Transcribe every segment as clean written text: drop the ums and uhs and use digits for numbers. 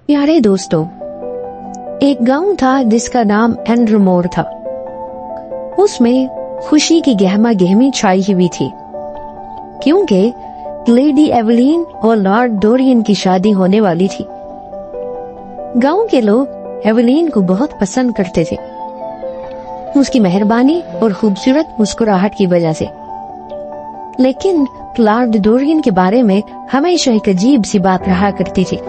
प्यारे दोस्तों, एक गांव था जिसका नाम एंड्रमोर था। उसमें खुशी की गहमा गहमी छाई हुई थी, क्योंकि लेडी एवलीन और लॉर्ड डोरियन की शादी होने वाली थी। गांव के लोग एवलीन को बहुत पसंद करते थे, उसकी मेहरबानी और खूबसूरत मुस्कुराहट की वजह से। लेकिन लॉर्ड डोरियन के बारे में हमेशा एक अजीब सी बात रहा करती थी।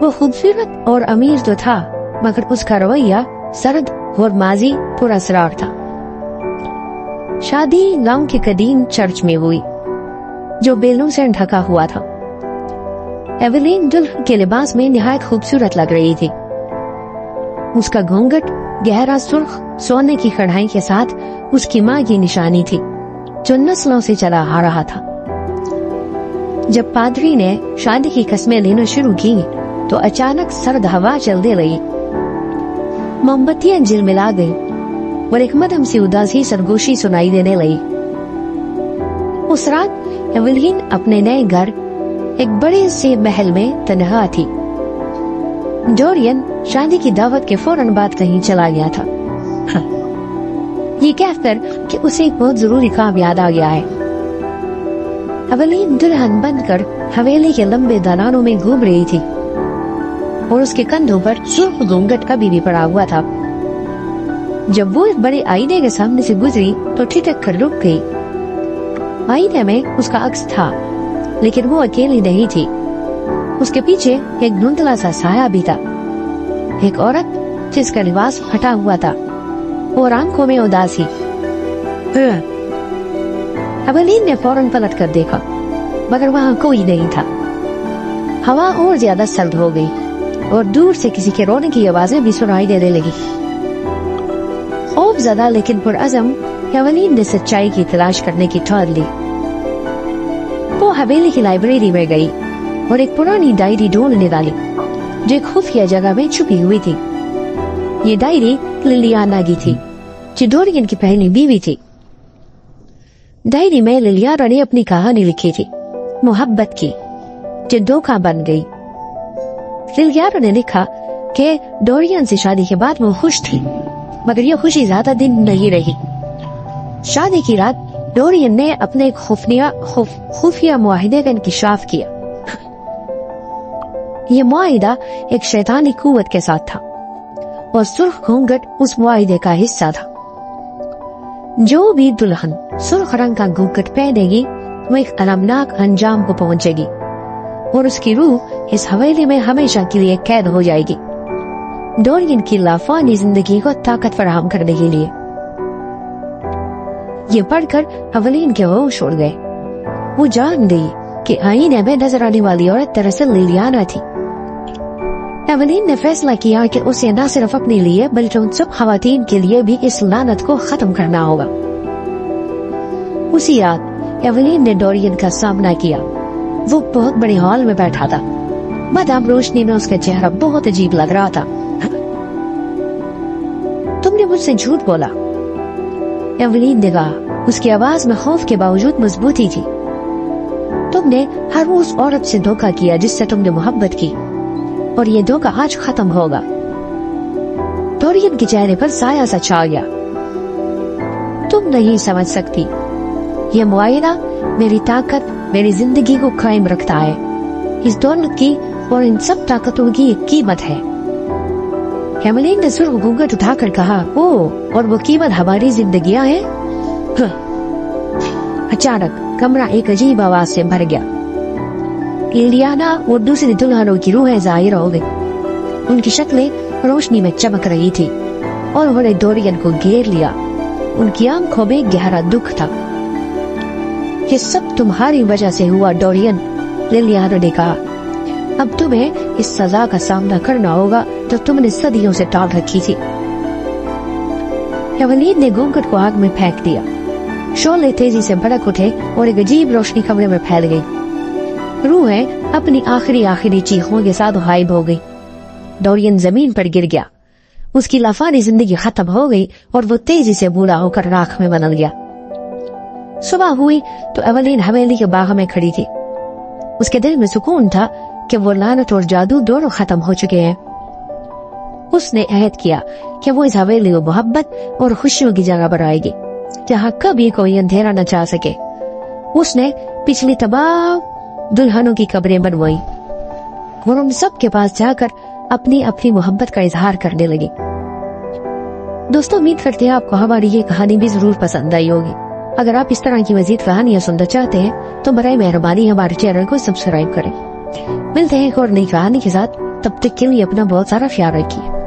वो खूबसूरत और अमीर तो था, मगर उसका रवैया सर्द और माजी पुरअसरार था। शादी गांव के कदीम चर्च में हुई, जो बेलों से ढका हुआ था। एवलीन दुल्हन के लिबास में निहायत खूबसूरत लग रही थी। उसका घूंघट गहरा सुर्ख सोने की कढ़ाई के साथ उसकी माँ की निशानी थी, जो नस्लों से चला आ रहा था। जब पादरी ने शादी की कस्में लेना शुरू की तो अचानक सर्द हवा चलने लगी, मोमबत्तियां झिलमिला गई और एक मध्यम सी उदासी सरगोशी सुनाई देने लगी। उस रात एवलीन अपने नए घर एक बड़े से महल में तन्हा थी। डोरियन शादी की दावत के फौरन बाद कहीं चला गया था, ये कहकर कि उसे एक बहुत जरूरी काम याद आ गया है। एवलीन दुल्हन बनकर हवेली के लंबे दालानों में घूम रही थी और उसके कंधों पर सुर्ख घूंघट अभी भी पड़ा हुआ था। जब वो एक बड़े आईने के सामने से गुजरी तो ठिठक कर रुक गई। आईने में उसका अक्स था, लेकिन वो अकेली नहीं थी। उसके पीछे एक धुंधला सा साया भी था, एक औरत जिसका लिबास फटा हुआ था और आंखों में उदासी। एवलीन ने फौरन पलट कर देखा, मगर वहाँ कोई नहीं था। हवा और ज्यादा सर्द हो गई और दूर से किसी के रोने की आवाजें भी सुनाई देने लगी। खौफज़दा लेकिन पुरअज़म एवलीन ने सच्चाई की तलाश करने की ठान ली। वो हवेली की लाइब्रेरी में गई और एक पुरानी डायरी ढूंढने वाली, जो एक खुफिया जगह में छुपी हुई थी। ये डायरी लिलियाना की थी, जो डोरियन की पहली बीवी थी। डायरी में लिलियाना ने अपनी कहानी लिखी थी, मोहब्बत की, जो धोखा बन गई। लिलियाना ने लिखा कि डोरियन से शादी के बाद वो खुश थी, मगर ये खुशी ज्यादा दिन नहीं रही। शादी की रात डोरियन ने अपने खुफिया मुआहिदे का इंकशाफ किया। ये मुआहिदा एक शैतानी कुव्वत के साथ था और सुर्ख घूंघट उस मुआहिदे का हिस्सा था। जो भी दुल्हन सुर्ख रंग का घूंघट पहनेगी वो एक अलमनाक अंजाम को पहुंचेगी और उसकी रूह इस हवेली में हमेशा के लिए कैद हो जाएगी, डोरियन की लाफानी जिंदगी को ताकत फराहम करने के लिए। ये पढ़कर एवलीन के होश उड़ गए। वो जान गई कि आईने में नजर आने वाली औरत दरअसल लिलियाना थी। एवलीन ने फैसला किया कि उसे न सिर्फ अपने लिए बल्कि उन सब खवातीन के लिए भी इस लानत को खत्म करना होगा। उसी रात एवलीन ने डोरियन का सामना किया। वो बहुत बड़े हॉल में बैठा था। मदाम रोशनी में उसका चेहरा बहुत अजीब लग रहा था। तुमने मुझसे झूठ बोला, एवलीन ने कहा। उसकी आवाज में खौफ के बावजूद मजबूती थी। तुमने हर उस औरत से धोखा किया जिससे तुमने मोहब्बत की, और ये धोखा आज खत्म होगा। डोरियन के चेहरे पर साया सा छा गया। तुम नहीं समझ सकती, ये मुआहिदा मेरी ताकत, मेरी जिंदगी को कायम रखता है। इस दौलत की और इन सब ताकतों की एक कीमत है। एवलीन ने सुर्ख घूंघट उठाकर कहा, ओ, और वो कीमत हमारी जिंदगियां हैं। अचानक कमरा एक अजीब आवाज से भर गया। लिलियाना और दूसरी दुल्हनों की रूहें जाहिर हो गई। उनकी शक्लें रोशनी में चमक रही थी और उन्होंने डोरियन को घेर लिया। उनकी आंखों में गहरा दुख था। ये सब तुम्हारी वजह से हुआ डोरियन, लिलियाना ने कहा। अब तुम्हें इस सजा का सामना करना होगा जो तुमने सदियों से टाल रखी थी। एवलीन ने घूंघट को आग में फेंक दिया। शोले तेजी से भड़क उठे और एक अजीब रोशनी कमरे में फैल गई। रूहें अपनी आखिरी चीखों के साथ गायब हो गई। डोरियन जमीन पर गिर गया। उसकी लाफानी जिंदगी खत्म हो गई और वो तेजी से बूढ़ा होकर राख में बदल गया। सुबह हुई तो एवलीन हवेली के बाग में खड़ी थी। उसके दिल में सुकून था کہ وہ لعنت اور جادو دونوں ختم ہو چکے ہیں۔ اس نے عہد کیا کہ وہ اس حویلی و محبت اور خوشیوں کی جگہ پر آئے گی جہاں کبھی کوئی اندھیرا نہ چاہ سکے۔ اس نے پچھلی تمام دلہنوں کی قبریں بنوائی اور ان سب کے پاس جا کر اپنی اپنی محبت کا اظہار کرنے لگی۔ دوستو، امید کرتے ہیں آپ کو ہماری یہ کہانی بھی ضرور پسند آئی ہوگی۔ اگر آپ اس طرح کی مزید کہانیاں سننا چاہتے ہیں تو برائے مہربانی ہمارے چینل کو سبسکرائب کریں۔ ملتے ہیں ایک اور نئی کہانی کے ساتھ، تب تک کے لیے اپنا بہت سارا خیال رکھیے۔